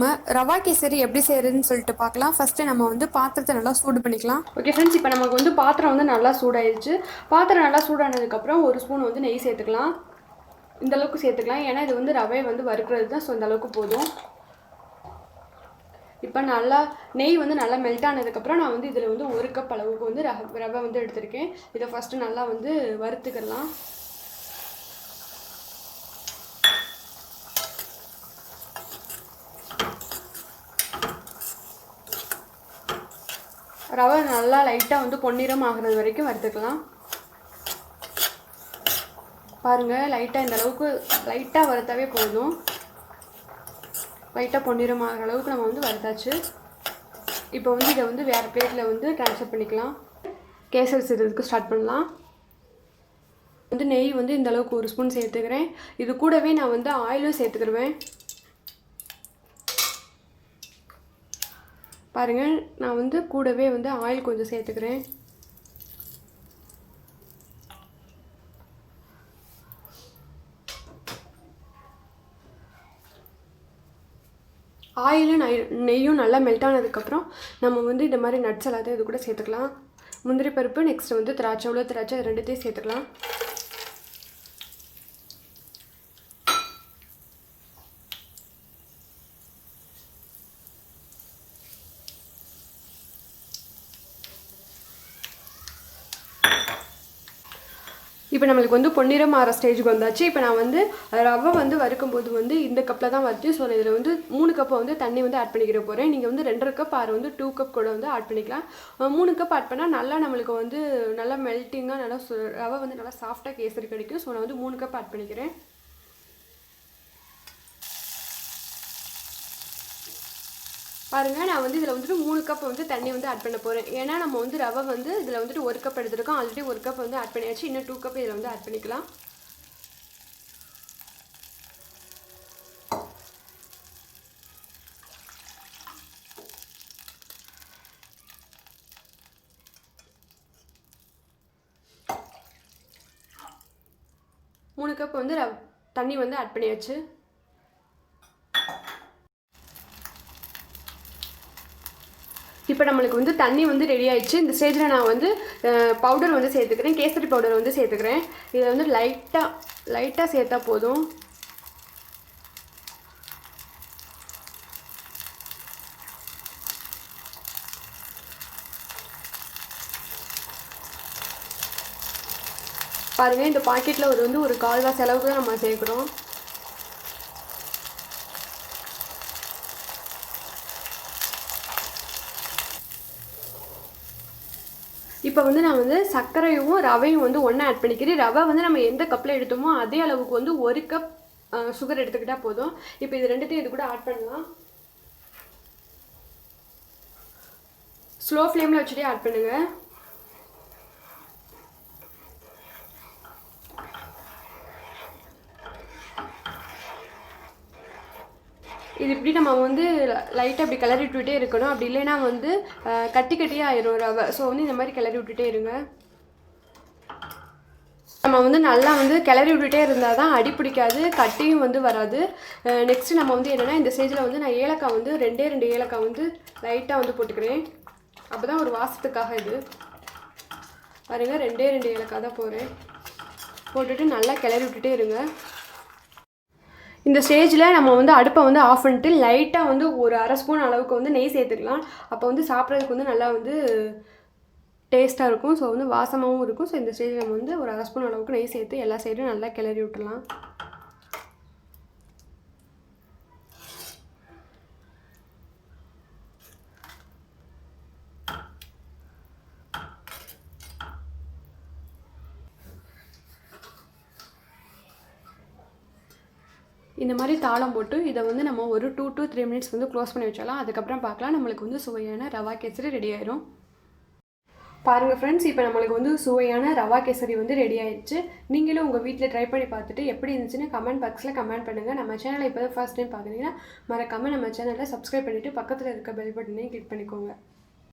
நம்ம ரவா கேசரி எப்படி செய்யறதுன்னு சொல்லிட்டு பார்க்கலாம். ஃபர்ஸ்ட் நம்ம வந்து பாத்திரத்தை நல்லா சூடு பண்ணிக்கலாம். ஓகே ஃப்ரெண்ட்ஸ், இப்போ நமக்கு வந்து பாத்திரம் வந்து நல்லா சூடாயிருச்சு. பாத்திரம் நல்லா சூடானதுக்கப்புறம் ஒரு ஸ்பூன் வந்து நெய் சேர்த்துக்கலாம். இந்த அளவுக்கு சேர்த்துக்கலாம், ஏன்னா இது வந்து ரவை வந்து வறுக்கிறது தான். ஸோ இந்த அளவுக்கு போதும். இப்போ நல்லா நெய் வந்து நல்லா மெல்ட் ஆனதுக்கப்புறம் நான் வந்து இதில் வந்து 1 கப் அளவுக்கு வந்து ரவை வந்து எடுத்திருக்கேன். இதை ஃபஸ்ட்டு நல்லா வந்து வறுத்துக்கலாம். ரவை நல்லா லைட்டாக வந்து பொன்னிறம் ஆகிறது வரைக்கும் வறுத்துக்கலாம். பாருங்கள், லைட்டாக இந்த அளவுக்கு லைட்டாக வறுத்தாவே போதும். லைட்டாக பொன்னிறம் ஆகிற அளவுக்கு நம்ம வந்து வறுத்தாச்சு. இப்போ வந்து இதை வந்து வேறு பிளேட்டில் வந்து ட்ரான்ஸ்ஃபர் பண்ணிக்கலாம். கேசரி செய்கிறதுக்கு ஸ்டார்ட் பண்ணலாம். வந்து நெய் வந்து இந்த அளவுக்கு 1 ஸ்பூன் சேர்த்துக்கிறேன். இது கூடவே நான் வந்து ஆயிலும் சேர்த்துக்கிடுவேன். பாருங்கள், நான் வந்து கூடவே வந்து ஆயில் கொஞ்சம் சேர்த்துக்கிறேன். ஆயிலும் நெய்யும் நல்லா மெல்ட் ஆனதுக்கப்புறம் நம்ம வந்து இந்த மாதிரி நட்ஸ் எல்லாத்தையும் இது கூட சேர்த்துக்கலாம். முந்திரி பருப்பு, நெக்ஸ்ட் வந்து திராட்சை, உள்ள திராட்சை, ரெண்டுத்தையும் சேர்த்துக்கலாம். இப்போ நம்மளுக்கு வந்து பொன்னிறம் ஆகிற ஸ்டேஜுக்கு வந்தாச்சு. இப்போ நான் வந்து ரவை வந்து வறுக்கும்போது வந்து இந்த கப்பில் தான் வறுத்து. ஸோ இதில் வந்து 3 கப்பை வந்து தண்ணி வந்து ஆட் பண்ணிக்கிற போகிறேன். நீங்கள் வந்து 2.5 கப் ஆறு வந்து 2 கப் கூட வந்து ஆட் பண்ணிக்கலாம். 3 கப் ஆட் பண்ணால் நல்லா நம்மளுக்கு வந்து நல்லா மெல்ட்டிங்காக நல்லா ரவை வந்து நல்லா சாஃப்டாக கேசரி கிடைக்கும். ஸோ நான் வந்து 3 கப் ஆட் பண்ணிக்கிறேன். பாருங்கள், நான் வந்து இதில் வந்துட்டு 3 கப் வந்து தண்ணி வந்து ஆட் பண்ண போகிறேன். ஏன்னா நம்ம வந்து ரவை வந்து இதில் வந்துட்டு 1 கப் எடுத்துருக்கோம். ஆல்ரெடி 1 கப் வந்து ஆட் பண்ணியாச்சு. இன்னும் 2 கப் இதில் வந்து ஆட் பண்ணிக்கலாம். மூணு கப் வந்து தண்ணி வந்து ஆட் பண்ணியாச்சு. இப்போ நம்மளுக்கு வந்து தண்ணி வந்து ரெடி ஆயிடுச்சு. இந்த ஸ்டேஜில் நான் வந்து பவுடர் வந்து சேர்த்துக்கிறேன். கேசரி பவுடர் வந்து சேர்த்துக்கிறேன். இதை வந்து லைட்டாக சேர்த்தா போதும். பாருங்கள், இந்த பாக்கெட்டில் ஒரு 1/4 கிளாஸ் அளவுக்கு தான் நம்ம சேர்க்குறோம். இப்போ வந்து நான் வந்து சர்க்கரையும் ரவையும் வந்து ஒன்றா ஆட் பண்ணிக்கிறேன். ரவை வந்து நம்ம எந்த கப்பில் எடுத்தோமோ அதே அளவுக்கு வந்து 1 கப் சுகர் எடுத்துக்கிட்டால் போதும். இப்போ இது ரெண்டுத்தையும் இது கூட ஆட் பண்ணலாம். ஸ்லோ ஃப்ளேமில் வச்சுட்டே ஆட் பண்ணுங்கள். இது இப்படி நம்ம வந்து லைட்டாக இப்படி கிளறி விட்டுகிட்டே இருக்கணும். அப்படி இல்லைன்னா வந்து கட்டியாக ஆயிரும் ரவை. ஸோ வந்து இந்த மாதிரி கிளறி விட்டுகிட்டே இருங்க. நம்ம வந்து நல்லா வந்து கிளறி விட்டுகிட்டே இருந்தால் தான் அடி பிடிக்காது, கட்டியும் வந்து வராது. நெக்ஸ்ட்டு நம்ம வந்து என்னென்னா, இந்த ஸ்டேஜில் வந்து நான் ஏலக்காய் வந்து 2 ஏலக்காய் வந்து லைட்டாக வந்து போட்டுக்கிறேன். அப்போ தான் ஒரு வாசத்துக்காக. இது பாருங்கள், 2 ஏலக்காய் தான் போடுறேன். போட்டுட்டு நல்லா கிளறி விட்டுகிட்டே இருங்க. இந்த ஸ்டேஜில் நம்ம வந்து அடுப்பை வந்து ஆஃப் பண்ணிட்டு லைட்டாக வந்து ஒரு 1/2 ஸ்பூன் அளவுக்கு வந்து நெய் சேர்த்துக்கலாம். அப்போ வந்து சாப்பிட்றதுக்கு வந்து நல்லா வந்து டேஸ்ட்டாக இருக்கும். ஸோ வந்து வாசமாகவும் இருக்கும். ஸோ இந்த ஸ்டேஜில் நம்ம வந்து ஒரு 1/2 ஸ்பூன் அளவுக்கு நெய் சேர்த்து எல்லா சைடும் நல்லா கிளறி விட்டுடலாம். இந்த மாதிரி தாளம் போட்டு இதை வந்து நம்ம ஒரு 2 to 3 மினிட்ஸ் வந்து க்ளோஸ் பண்ணி வச்சிடலாம். அதுக்கப்புறம் பார்க்கலாம். நம்மளுக்கு வந்து சுவையான ரவா கேசரி ரெடி ஆயிரும். பாருங்கள் ஃப்ரெண்ட்ஸ், இப்போ நம்மளுக்கு வந்து சுவையான ரவா கேசரி வந்து ரெடி ஆயிடுச்சு. நீங்களும் உங்கள் வீட்டில் ட்ரை பண்ணி பார்த்துட்டு எப்படி இருந்துச்சுன்னு கமெண்ட் பாக்ஸில் கமெண்ட் பண்ணுங்கள். நம்ம சேனலை இப்போ தான் ஃபர்ஸ்ட் டைம் பார்க்குறீங்கன்னா மறக்காமல் நம்ம சேனலை சப்ஸ்கிரைப் பண்ணிவிட்டு பக்கத்தில் இருக்க பெல் பட்டனையும் கிளிக் பண்ணிக்கோங்க.